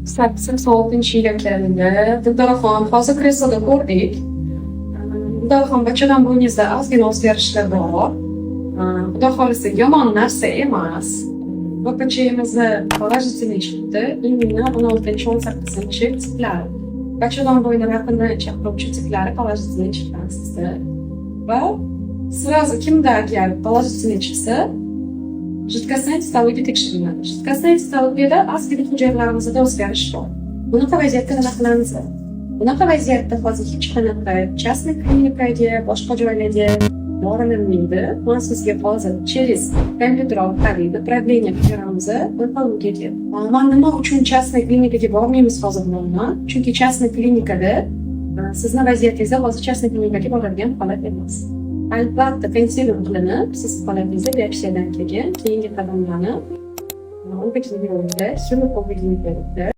sakson-oltinchi yillarda Dildoraxon hozir kresloda ko'rdik. Dildoraxon bachadon bo'yningizda ozgina o'zgarishlar bor. Xudo xohlasa yomon narsa emas. Ko'pinchamizni положительный chiqdi. Именно 16-18 tiplar. Bachadon bo'yni raqamdan chaqiruvchi tiplari положительный chiqqan sizda. Va сразу kimda agar положительный chiqsa, jidkostная citologiya tekshiriladi. Jidkostная citologiyada ozgina hujayralarımizda o'zgarish bor. Bunaqa vaziyatda nima qilamiz? Bunaqa vaziyatda hozir hech qanaqa частный klinikaga, boshqa joylarga borilmaydi. Men sizga hozir через kompyuter orqali направление beramiz onkologiyaga. Men nima uchun частный klinikaga bormaymiz hozir buni? Chunki частный klinikada sizni vaziyatingiz hozir частный klinikaga boradigan holat emas. Albatta, konsultasiya qilinib, siz holatingizni biopsiyadan keyin keyingi qadamlarni o'zbekistonda, Singapurda